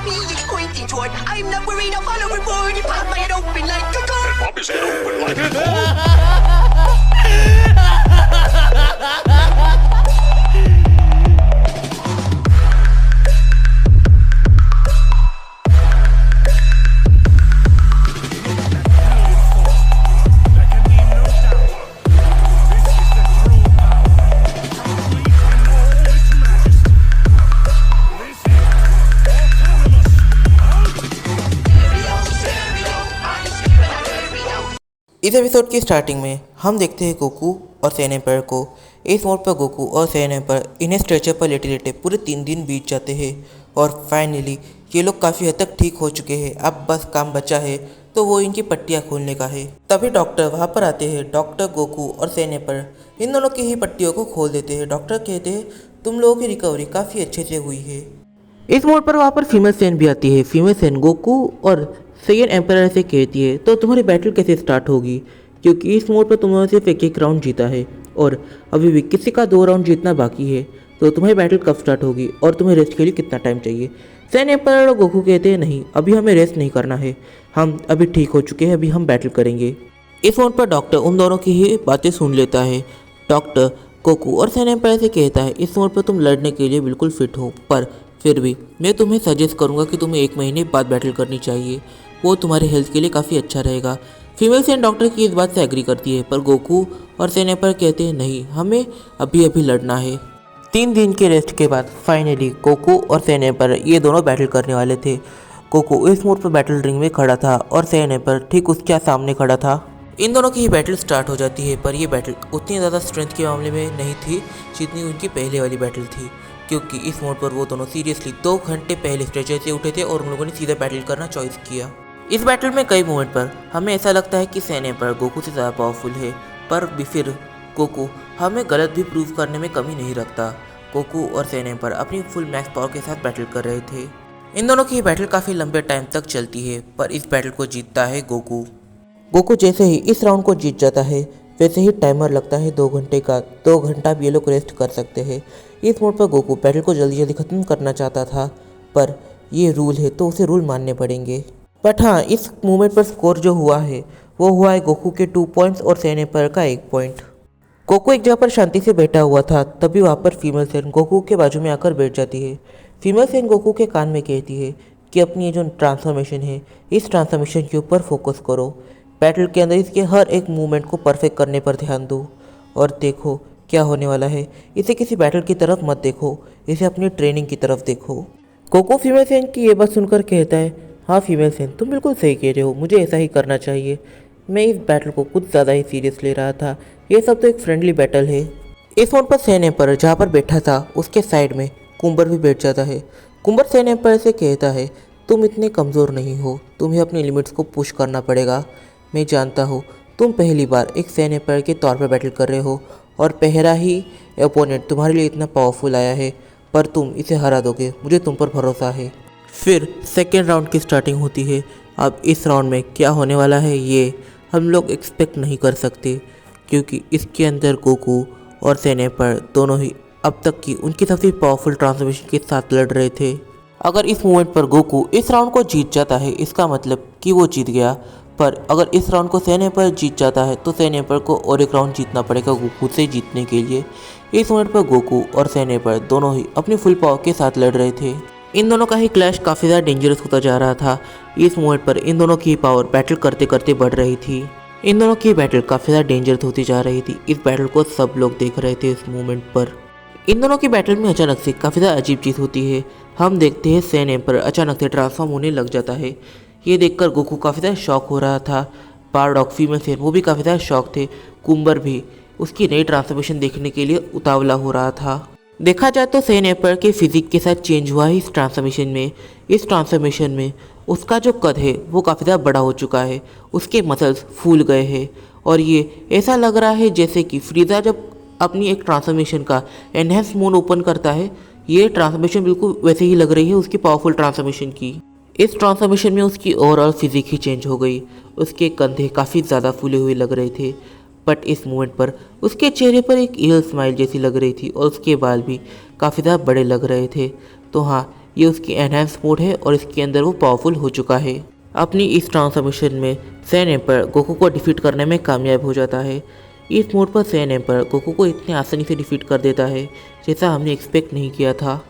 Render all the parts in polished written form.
me it's pointing toward. I'm not worried, I'll follow a board. You pop my head open like a gun. Pop his head open like a gun. इस episode की starting में हम देखते हैं Goku और San empire को। इस mode पर गोकू और सैन एम्पायर इन्हें स्ट्रेचर पर लेटे लेटे पूरे 3 दिन बीत जाते हैं और फाइनली ये लोग काफ़ी हद तक ठीक हो चुके हैं। अब बस काम बचा है तो वो इनकी पट्टियाँ खोलने का है। तभी डॉक्टर वहाँ पर आते हैं। डॉक्टर गोकू और सैन एम्पायर इन दोनों की ही पट्टियों को खोल देते हैं। डॉक्टर कहते हैं तुम लोगों की रिकवरी काफ़ी अच्छे से हुई है। इस मोड पर वहाँ पर फीमेल सैन भी आती है। फीमेल सैन गोकू और सैन एम्पायर से कहती है तो तुम्हारी बैटल कैसे स्टार्ट होगी, क्योंकि इस मोड पर तुमने सिर्फ एक राउंड जीता है और अभी भी किसी का 2 राउंड जीतना बाकी है, तो तुम्हारी बैटल कब स्टार्ट होगी और तुम्हें रेस्ट के लिए कितना टाइम चाहिए। सैन एम्पायर और गोकू कहते हैं नहीं, अभी हमें रेस्ट नहीं करना है, हम अभी ठीक हो चुके हैं, अभी हम बैटल करेंगे। इस मोड पर डॉक्टर उन दोनों की ही बातें सुन लेता है। डॉक्टर गोकू और सैन एम्पायर से कहता है इस मोड पर तुम लड़ने के लिए बिल्कुल फिट हो, पर फिर भी मैं तुम्हें सजेस्ट करूंगा कि तुम्हें 1 महीने बाद बैटल करनी चाहिए, वो तुम्हारे हेल्थ के लिए काफ़ी अच्छा रहेगा। फीमेल सैन डॉक्टर की इस बात से एग्री करती है, पर गोकू और सैन एम्पायर कहते हैं नहीं, हमें अभी अभी लड़ना है। 3 दिन के रेस्ट के बाद फाइनली गोकू और सैन एम्पायर ये दोनों बैटल करने वाले थे। गोकू इस मोड पर बैटल रिंग में खड़ा था और सैन एम्पायर ठीक उसके सामने खड़ा था। इन दोनों की ही बैटल स्टार्ट हो जाती है, पर यह बैटल उतनी ज़्यादा स्ट्रेंथ के मामले में नहीं थी जितनी उनकी पहले वाली बैटल थी, क्योंकि इस मोड पर वो दोनों सीरियसली 2 घंटे पहले स्ट्रेचर से उठे थे और उन लोगों ने सीधा बैटल करना चॉइस किया। इस बैटल में कई मोमेंट पर हमें ऐसा लगता है कि सैन एम्पायर गोकू से ज़्यादा पावरफुल है, पर भी फिर गोकू हमें गलत भी प्रूव करने में कमी नहीं रखता। गोकू और सैन एम्पायर अपनी फुल मैक्स पावर के साथ बैटल कर रहे थे। इन दोनों की बैटल काफ़ी लंबे टाइम तक चलती है, पर इस बैटल को जीतता है गोकू। गोकू जैसे ही इस राउंड को जीत जाता है वैसे ही टाइमर लगता है 2 घंटे का। 2 घंटा भी ये लोग रेस्ट कर सकते हैं। इस मोड पर गोकू बैटल को जल्दी जल्दी ख़त्म करना चाहता था, पर ये रूल है तो उसे रूल मानने पड़ेंगे। बट हाँ, इस मूवमेंट पर स्कोर जो हुआ है वो हुआ है गोकू के 2 पॉइंट्स और सैन एम्पायर का 1 पॉइंट। गोकू एक जगह पर शांति से बैठा हुआ था, तभी वहाँ पर फीमेल सैन गोकू के बाजू में आकर बैठ जाती है। फीमेल सैन गोकू के कान में कहती है कि अपनी ये जो ट्रांसफॉर्मेशन है इस ट्रांसफॉर्मेशन के ऊपर फोकस करो, बैटल के अंदर इसके हर एक मूवमेंट को परफेक्ट करने पर ध्यान दो और देखो क्या होने वाला है। इसे किसी बैटल की तरफ मत देखो, इसे अपनी ट्रेनिंग की तरफ देखो। गोकू फीमेल सैन की ये बात सुनकर कहता है हाँ फीमेल सैन, तुम बिल्कुल सही कह रहे हो, मुझे ऐसा ही करना चाहिए। मैं इस बैटल को कुछ ज़्यादा ही सीरियस ले रहा था, ये सब तो एक फ्रेंडली बैटल है। इस मोड पर सैन एम्पायर जहाँ पर बैठा था उसके साइड में कुंबर भी बैठ जाता है। कुंबर सैन एम्पायर से कहता है तुम इतने कमज़ोर नहीं हो, तुम्हें अपनी लिमिट्स को पुश करना पड़ेगा। मैं जानता हूँ तुम पहली बार एक सैन एम्पायर के तौर पर बैटल कर रहे हो और पहला ही ओपोनेंट तुम्हारे लिए इतना पावरफुल आया है, पर तुम इसे हरा दोगे, मुझे तुम पर भरोसा है। फिर सेकेंड राउंड की स्टार्टिंग होती है। अब इस राउंड में क्या होने वाला है ये हम लोग एक्सपेक्ट नहीं कर सकते, क्योंकि इसके अंदर गोकू और सैन एम्पायर दोनों ही अब तक की उनकी सबसे पावरफुल ट्रांसफॉर्मेशन के साथ लड़ रहे थे। अगर इस मूवमेंट पर गोकू इस राउंड को जीत जाता है इसका मतलब कि वो जीत गया, पर अगर इस राउंड को सैन एम्पायर जीत जाता है तो सैन एम्पायर को और एक राउंड जीतना पड़ेगा गोकू से जीतने के लिए। इस मोमेंट पर गोकू और सैन एम्पायर दोनों ही अपनी फुल पावर के साथ लड़ रहे थे। इन दोनों का ही क्लैश काफ़ी ज़्यादा डेंजरस होता जा रहा था। इस मोमेंट पर इन दोनों की पावर बैटल करते करते बढ़ रही थी। इन दोनों की बैटल काफ़ी ज़्यादा डेंजरस होती जा रही थी। इस बैटल को सब लोग देख रहे थे। इस मोमेंट पर इन दोनों की बैटल में अचानक से काफ़ी ज़्यादा अजीब चीज़ होती है। हम देखते हैं सैन एम्पायर अचानक से ट्रांसफॉर्म होने लग जाता है। ये देखकर गोकू काफ़ी ज़्यादा शॉक हो रहा था। बारडॉग फीमेल सैन वो भी काफ़ी ज़्यादा शॉक थे। कुंबर भी उसकी नई ट्रांसफॉर्मेशन देखने के लिए उतावला हो रहा था। देखा जाए तो सैन एम्पायर के फिजिक के साथ चेंज हुआ है इस ट्रांसफॉर्मेशन में। इस ट्रांसफॉर्मेशन में उसका जो कद है वो काफ़ी ज़्यादा बड़ा हो चुका है, उसके मसल्स फूल गए हैं और ये ऐसा लग रहा है जैसे कि फ्रीज़ा जब अपनी एक ट्रांसफॉर्मेशन का एनहेंस मोड ओपन करता है, ये ट्रांसफॉर्मेशन बिल्कुल वैसे ही लग रही है उसकी पावरफुल ट्रांसफॉर्मेशन की। इस ट्रांसफॉर्मेशन में उसकी ओवरऑल फिजिक ही चेंज हो गई। उसके कंधे काफ़ी ज़्यादा फूले हुए लग रहे थे, बट इस मोमेंट पर उसके चेहरे पर एक ईगल स्माइल जैसी लग रही थी और उसके बाल भी काफ़ी ज़्यादा बड़े लग रहे थे। तो हाँ, ये उसकी एनहांस मोड है और इसके अंदर वो पावरफुल हो चुका है। अपनी इस ट्रांसफॉर्मेशन में सैन एम्पर गोकू को डिफीट करने में कामयाब हो जाता है। इस मोड पर सैन एम्पर गोकू को इतनी आसानी से डिफीट कर देता है जैसा हमने एक्सपेक्ट नहीं किया था।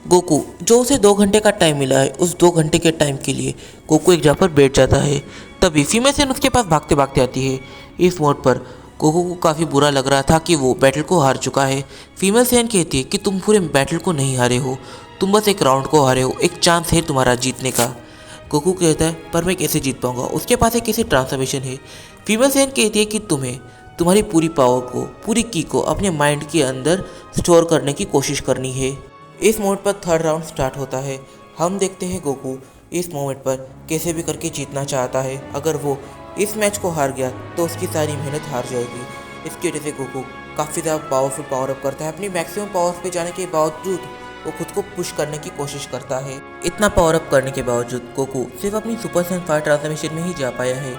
गोकू जो उसे 2 घंटे का टाइम मिला है, उस 2 घंटे के टाइम के लिए गोकू एक जगह पर बैठ जाता है। तभी फीमेल सैन उसके पास भागते भागते आती है। इस मोड पर गोकू को काफ़ी बुरा लग रहा था कि वो बैटल को हार चुका है। फीमेल सैन कहती है कि तुम पूरे बैटल को नहीं हारे हो, तुम बस एक राउंड को हारे हो, एक चांस है तुम्हारा जीतने का। गोकू कहता है पर मैं कैसे जीत पाऊंगा, उसके पास एक कैसी ट्रांसफॉर्मेशन है। फीमेल सैन कहती है कि तुम्हें तुम्हारी पूरी पावर को, पूरी की को अपने माइंड के अंदर स्टोर करने की कोशिश करनी है। इस मोड पर 3rd राउंड स्टार्ट होता है। हम देखते हैं गोकू इस मोमेंट पर कैसे भी करके जीतना चाहता है। अगर वो इस मैच को हार गया तो उसकी सारी मेहनत हार जाएगी। इसकी वजह से गोकू काफ़ी ज़्यादा पावरफुल पावर अप करता है। अपनी मैक्सिमम पावर्स पे जाने के बावजूद वो खुद को पुश करने की कोशिश करता है। इतना पावर अप करने के बावजूद गोकू सिर्फ अपनी सुपर सैयन 5 ट्रांसफॉर्मेशन में ही जा पाया है,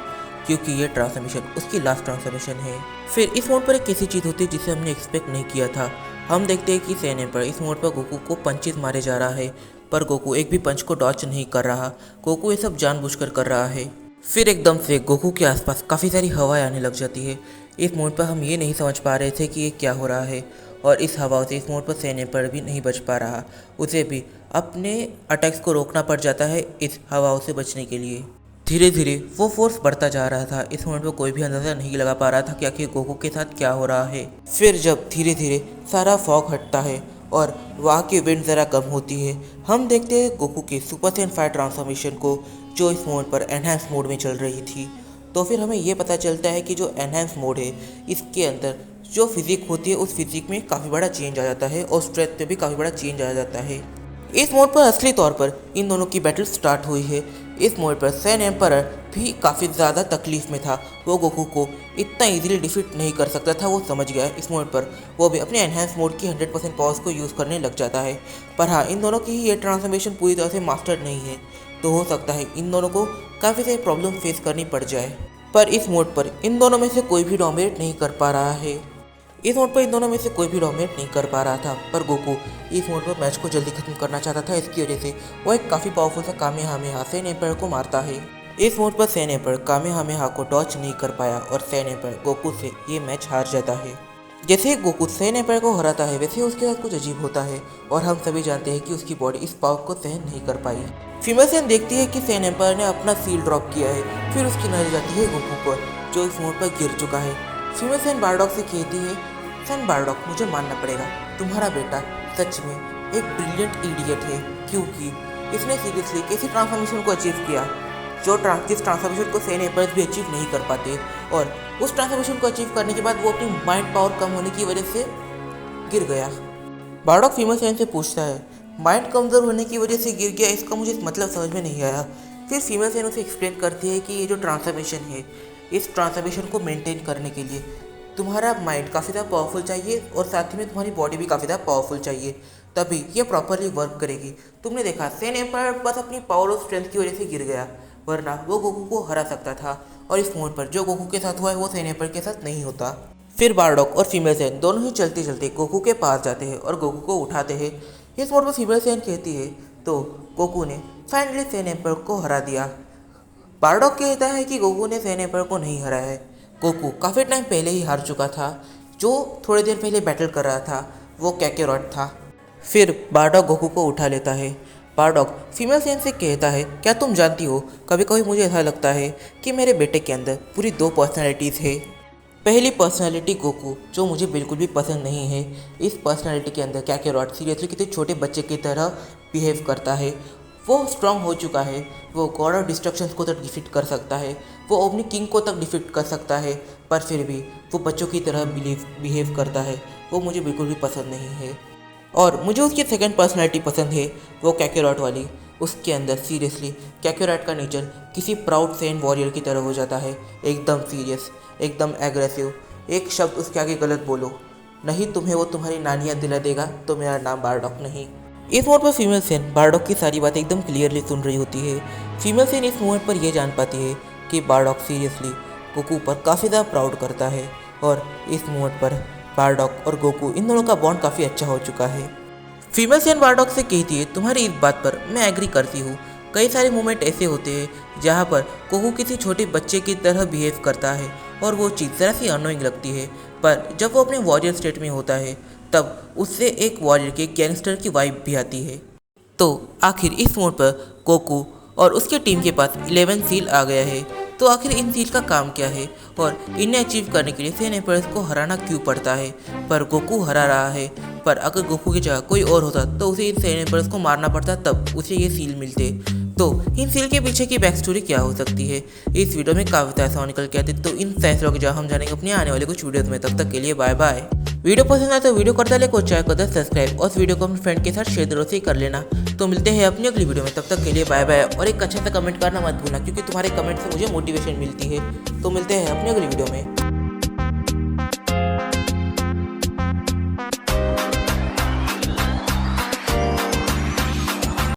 क्योंकि ये ट्रांसफॉर्मेशन उसकी लास्ट ट्रांसफॉर्मेशन है। फिर इस मोड पर एक ऐसी चीज़ होती है जिसे हमने एक्सपेक्ट नहीं किया था। हम देखते हैं कि सैन एम्पर इस मोड पर गोकू को पंचेस मारे जा रहा है, पर गोकू एक भी पंच को डॉच नहीं कर रहा। गोकू ये सब जानबूझकर कर रहा है। फिर एकदम से गोकू के आसपास काफ़ी सारी हवाएं आने लग जाती है। इस मोड पर हम ये नहीं समझ पा रहे थे कि ये क्या हो रहा है, और इस हवा से इस मोड पर सैन एम्पर भी नहीं बच पा रहा। उसे भी अपने अटैक्स को रोकना पड़ जाता है इस हवाओं से बचने के लिए। धीरे धीरे वो फोर्स बढ़ता जा रहा था। इस मोमेंट पर कोई भी अंदाजा नहीं लगा पा रहा था कि आखिर गोकू के साथ क्या हो रहा है। फिर जब धीरे धीरे सारा फॉग हटता है और वहाँ की विंड ज़रा कम होती है, हम देखते हैं गोकू के सुपर सैयन 5 ट्रांसफॉर्मेशन को, जो इस मोड पर एनहांस मोड में चल रही थी। तो फिर हमें ये पता चलता है कि जो एनहांस मोड है, इसके अंदर जो फिजिक होती है उस फिजिक में काफ़ी बड़ा चेंज आ जाता है और स्ट्रेंथ में भी काफ़ी बड़ा चेंज आ जाता है। इस मोड पर असली तौर पर इन दोनों की बैटल स्टार्ट हुई है। इस मोड पर सैन एम्पर भी काफ़ी ज़्यादा तकलीफ में था। वो गोकू को इतना इजीली डिफीट नहीं कर सकता था, वो समझ गया। इस मोड पर वो भी अपने एनहांस मोड की 100% पावर्स को यूज़ करने लग जाता है। पर हाँ, इन दोनों की ये ट्रांसफॉर्मेशन पूरी तरह से मास्टर्ड नहीं है, तो हो सकता है इन दोनों को काफ़ी सारी प्रॉब्लम फेस करनी पड़ जाए। पर इस मोड पर इन दोनों में से कोई भी डोमिनेट नहीं कर पा रहा है। इस मोड पर इन दोनों में से कोई भी डोमिनेट नहीं कर पा रहा था, पर गोकू इस मोड पर मैच को जल्दी खत्म करना चाहता था। इसकी वजह से वो एक काफ़ी पावरफुल सा कामेहामेहा सैन एम्पर को मारता है। इस मोड पर सैन एम्पर कामेहामेहा को डॉच नहीं कर पाया और सैन एम्पर गोकू से ये मैच हार जाता है। जैसे ही गोकू सैन एम्पर को हराता है, वैसे उसके साथ कुछ अजीब होता है और हम सभी जानते हैं कि उसकी बॉडी इस पावर को सहन नहीं कर पाई। फीमेल सैन देखती है कि सैन एम्पर ने अपना सील ड्रॉप किया है। फिर उसकी नजर जाती है गोकू पर, जो इस मोड पर गिर चुका है। फीमेल सैन बारडॉग से कहती है, सैन बारडॉग, मुझे मानना पड़ेगा, तुम्हारा बेटा सच में एक ब्रिलियंट इडियट है, क्योंकि इसने सीरियसली किसी ट्रांसफॉर्मेशन को अचीव किया जिस ट्रांसफॉर्मेशन को सैन एम्पर भी अचीव नहीं कर पाते। और उस ट्रांसफॉर्मेशन को अचीव करने के बाद वो अपनी माइंड पावर कम होने की वजह से गिर गया। बारडॉग फीमेल सैन से पूछता है, माइंड कमज़ोर होने की वजह से गिर गया, इसका मुझे मतलब समझ में नहीं आया। फिर फीमेल सैन उसे एक्सप्लेन करती है कि ये जो ट्रांसफॉर्मेशन है, इस ट्रांसफॉर्मेशन को मेंटेन करने के लिए तुम्हारा माइंड काफ़ी ज़्यादा पावरफुल चाहिए और साथ ही में तुम्हारी बॉडी भी काफ़ी ज़्यादा पावरफुल चाहिए, तभी ये प्रॉपरली वर्क करेगी। तुमने देखा सैन एम्पर बस अपनी पावर और स्ट्रेंथ की वजह से गिर गया, वरना वो गोकू को हरा सकता था। और इस मोड पर जो गोकू के साथ हुआ है वो सैन एम्पर के साथ नहीं होता। फिर बारडॉग और फीमेल सैन दोनों ही चलते चलते गोकू के पास जाते हैं और गोकू को उठाते हैं। इस मोड पर फीमेल सैन कहती है, तो गोकू ने फाइनली सैन एम्पर को हरा दिया। बारडॉग कहता है कि गोकू ने सैन एम्पर को नहीं हराया है, गोकू काफ़ी टाइम पहले ही हार चुका था। जो थोड़ी देर पहले बैटल कर रहा था वो कैकेरॉट था। फिर बारडॉग गोकू को उठा लेता है। बारडॉग फीमेल सैन से कहता है, क्या तुम जानती हो, कभी कभी मुझे ऐसा लगता है कि मेरे बेटे के अंदर पूरी 2 पर्सनैलिटीज़ है। पहली पर्सनैलिटी गोकू, जो मुझे बिल्कुल भी पसंद नहीं है। इस पर्सनैलिटी के अंदर कैकेरॉट सीरियसली किसी छोटे बच्चे की तरह बिहेव करता है। वो स्ट्रांग हो चुका है, वो गॉड ऑफ डिस्ट्रक्शंस को तक डिफीट कर सकता है, वो ओमनी किंग को तक डिफीट कर सकता है, पर फिर भी वो बच्चों की तरह बिहेव करता है। वो मुझे बिल्कुल भी पसंद नहीं है। और मुझे उसकी सेकंड पर्सनैलिटी पसंद है, वो कैकेरॉट वाली। उसके अंदर सीरियसली कैकेरॉट का नेचर किसी प्राउड सैन वॉरियर की तरह हो जाता है, एकदम सीरियस, एकदम एग्रेसिव। एक शब्द उसके आगे गलत बोलो, नहीं तुम्हें वो तुम्हारी नानियाँ दिला देगा, तो मेरा नाम बारडॉग नहीं। इस मोड पर फीमेल सैन बारडॉग की सारी बातें एकदम क्लियरली सुन रही होती है। फीमेल सैन इस मोमेंट पर यह जान पाती है कि बारडॉग सीरियसली गोकू पर काफ़ी ज़्यादा प्राउड करता है, और इस मोमेंट पर बारडॉग और गोकू इन दोनों का बॉन्ड काफ़ी अच्छा हो चुका है। फीमेल सेन बारडॉग से कहती है, तुम्हारी इस बात पर मैं एग्री करती हूँ। कई सारे मोमेंट ऐसे होते हैं जहाँ पर कोकू किसी छोटे बच्चे की तरह बिहेव करता है और वो चीज़ ज़रा सी अनोइंग लगती है, पर जब वो अपने वॉरियर स्टेट में होता है तब उससे एक वॉरियर के गैंगस्टर की वाइब भी आती है। तो आखिर इस मोड़ पर कोकू और उसके टीम के पास 11 सील आ गया है। तो आखिर इन सील का काम क्या है और इन्हें अचीव करने के लिए सेन एम्परर्स को हराना क्यों पड़ता है? पर गोकू हरा रहा है, पर अगर गोकू की जगह कोई और होता तो उसे इन सेन एम्परर्स को मारना पड़ता, तब उसे ये सील मिलते। तो इन सील के पीछे की बैक स्टोरी क्या हो सकती है, इस वीडियो में काफ़ी फैसला निकल के आते। तो इन फैसलों की जगह हम जानेंगे अपने आने वाले कुछ वीडियोस में। तब तक के लिए बाय बाय। वीडियो पसंद आए तो वीडियो कर डाले को चैनल को सब्सक्राइब और वीडियो को अपने फ्रेंड के साथ शेयर जरूर से कर लेना। तो मिलते हैं अपनी अगली वीडियो में, तब तक के लिए बाय बाय। और एक अच्छा सा कमेंट करना मत भूलना, क्योंकि तुम्हारे कमेंट से मुझे मोटिवेशन मिलती है। तो मिलते हैं अपनी अगली वीडियो में।